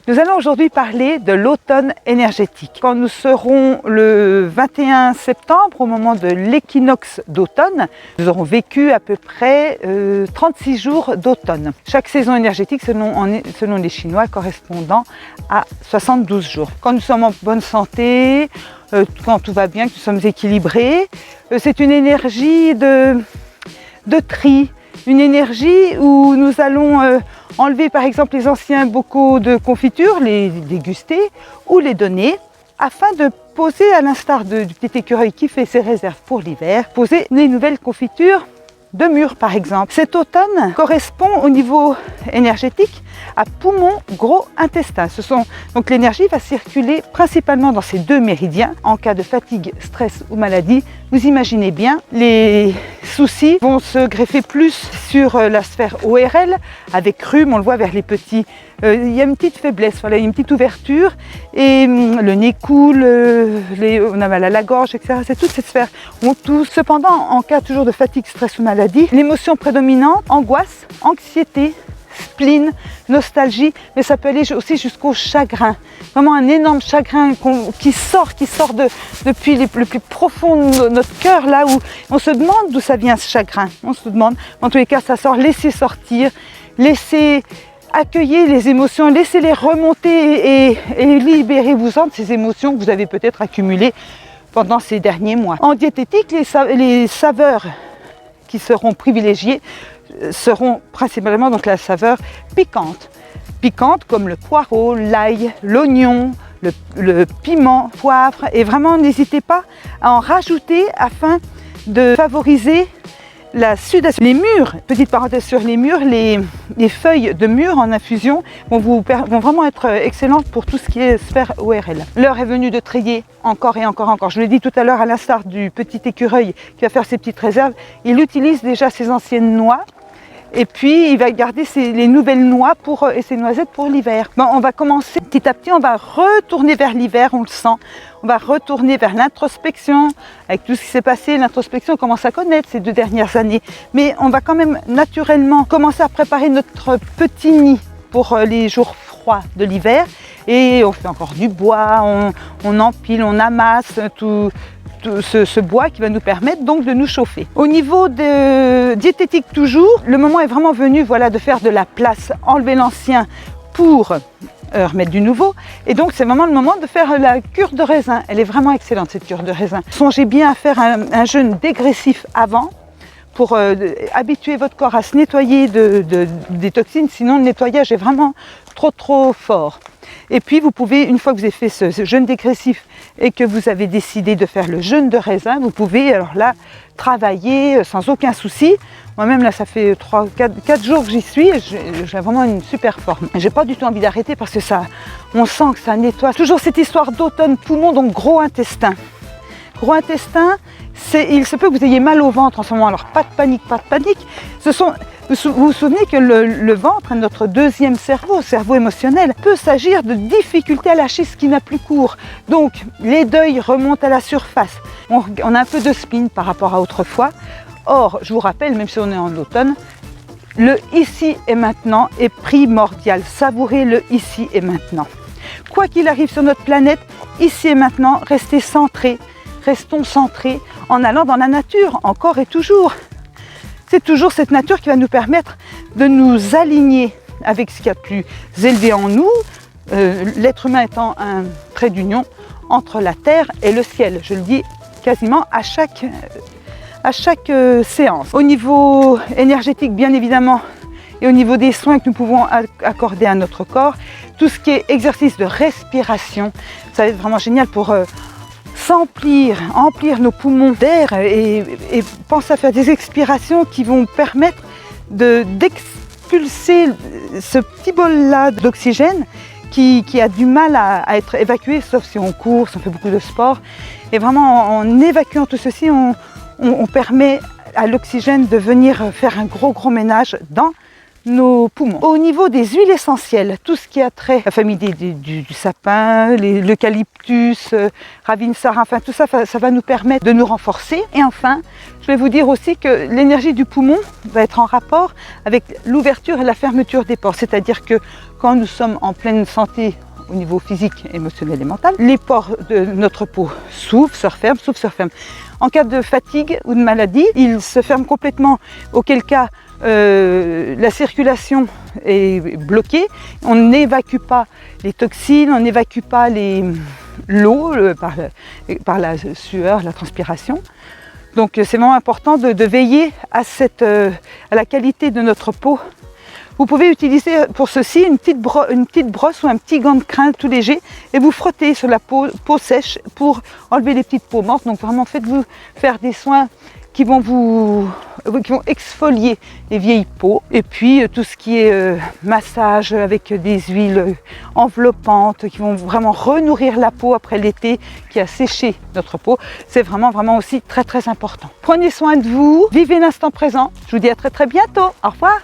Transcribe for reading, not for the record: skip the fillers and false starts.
Nous allons aujourd'hui parler de l'automne énergétique. Quand nous serons le 21 septembre, au moment de l'équinoxe d'automne, nous aurons vécu à peu près 36 jours d'automne. Chaque saison énergétique, selon les Chinois, correspondant à 72 jours. Quand nous sommes en bonne santé, quand tout va bien, que nous sommes équilibrés, c'est une énergie de tri, une énergie où nous allons enlever par exemple les anciens bocaux de confiture, les déguster ou les donner afin de poser, à l'instar du petit écureuil qui fait ses réserves pour l'hiver, poser les nouvelles confitures de mûres par exemple. Cet automne correspond au niveau énergétique à poumon, gros intestin. Donc l'énergie va circuler principalement dans ces deux méridiens. En cas de fatigue, stress ou maladie, vous imaginez bien, les soucis vont se greffer plus sur la sphère ORL, avec rhume, on le voit vers les petits. Il y a une petite faiblesse, voilà, une petite ouverture et le nez coule, on a mal à la gorge, etc. C'est toute cette sphère. Cependant, en cas toujours de fatigue, stress ou maladie, l'émotion prédominante, angoisse, anxiété, spleen, nostalgie, mais ça peut aller aussi jusqu'au chagrin. Vraiment un énorme chagrin qui sort depuis le plus profond de notre cœur, là où on se demande d'où ça vient ce chagrin. On se demande, en tous les cas ça sort, laissez sortir, laissez accueillir les émotions, laissez-les remonter et libérez-vous-en de ces émotions que vous avez peut-être accumulées pendant ces derniers mois. En diététique, les saveurs qui seront privilégiées seront principalement donc la saveur piquante. Piquante comme le poireau, l'ail, l'oignon, le piment, poivre. Et vraiment, n'hésitez pas à en rajouter afin de favoriser la sudation. Les mûres, petite parenthèse sur les mûres, les feuilles de mûres en infusion vont vraiment être excellentes pour tout ce qui est sphère ORL. L'heure est venue de trier encore et encore. Je l'ai dit tout à l'heure, à l'instar du petit écureuil qui va faire ses petites réserves, il utilise déjà ses anciennes noix. Et puis il va garder les nouvelles noix et ses noisettes pour l'hiver. On va commencer petit à petit, on va retourner vers l'hiver, on le sent. On va retourner vers l'introspection. Avec tout ce qui s'est passé, l'introspection, on commence à connaître ces 2 dernières années. Mais on va quand même naturellement commencer à préparer notre petit nid pour les jours froids de l'hiver. Et on fait encore du bois, on empile, on amasse tout ce bois qui va nous permettre donc de nous chauffer. Au niveau de diététique toujours, le moment est vraiment venu de faire de la place, enlever l'ancien pour remettre du nouveau. Et donc c'est vraiment le moment de faire la cure de raisin. Elle est vraiment excellente cette cure de raisin. Songez bien à faire un jeûne dégressif avant pour habituer votre corps à se nettoyer des toxines, sinon le nettoyage est vraiment trop fort. Et puis vous pouvez, une fois que vous avez fait ce jeûne dégressif et que vous avez décidé de faire le jeûne de raisin, vous pouvez alors là travailler sans aucun souci. Moi-même là ça fait 4 jours que j'y suis et j'ai vraiment une super forme. J'ai pas du tout envie d'arrêter parce que on sent que ça nettoie. Toujours cette histoire d'automne poumon, donc gros intestin. Gros intestin, il se peut que vous ayez mal au ventre en ce moment, alors pas de panique. Vous vous souvenez que le ventre est notre deuxième cerveau émotionnel, peut s'agir de difficultés à lâcher ce qui n'a plus cours. Donc les deuils remontent à la surface. On a un peu de spleen par rapport à autrefois. Or, je vous rappelle, même si on est en automne, le ici et maintenant est primordial. Savourez le ici et maintenant. Quoi qu'il arrive sur notre planète, ici et maintenant, restez centrés. Restons centrés en allant dans la nature, encore et toujours. C'est toujours cette nature qui va nous permettre de nous aligner avec ce qu'il y a de plus élevé en nous, l'être humain étant un trait d'union entre la terre et le ciel. Je le dis quasiment à chaque séance. Au niveau énergétique, bien évidemment, et au niveau des soins que nous pouvons accorder à notre corps, tout ce qui est exercice de respiration, ça va être vraiment génial pour emplir nos poumons d'air et penser à faire des expirations qui vont permettre d'expulser ce petit bol-là d'oxygène qui a du mal à être évacué, sauf si on court, si on fait beaucoup de sport. Et vraiment, en évacuant tout ceci, on permet à l'oxygène de venir faire un gros ménage nos poumons. Au niveau des huiles essentielles, tout ce qui a trait à la famille du sapin, l'eucalyptus, ravinsara, enfin tout ça, ça va nous permettre de nous renforcer. Et enfin, je vais vous dire aussi que l'énergie du poumon va être en rapport avec l'ouverture et la fermeture des pores. C'est-à-dire que quand nous sommes en pleine santé au niveau physique, émotionnel et mental, les pores de notre peau s'ouvrent, se referment, s'ouvrent, se referment. En cas de fatigue ou de maladie, ils se ferment complètement, auquel cas la circulation est bloquée, on n'évacue pas les toxines, on n'évacue pas l'eau par la sueur, la transpiration. Donc c'est vraiment important de veiller à la qualité de notre peau. Vous pouvez utiliser pour ceci une petite brosse ou un petit gant de crin tout léger et vous frottez sur la peau sèche pour enlever les petites peaux mortes. Donc vraiment faites-vous faire des soins qui vont exfolier les vieilles peaux. Et puis tout ce qui est massage avec des huiles enveloppantes qui vont vraiment renourrir la peau après l'été qui a séché notre peau, c'est vraiment aussi très important. Prenez soin de vous, vivez l'instant présent. Je vous dis à très bientôt. Au revoir.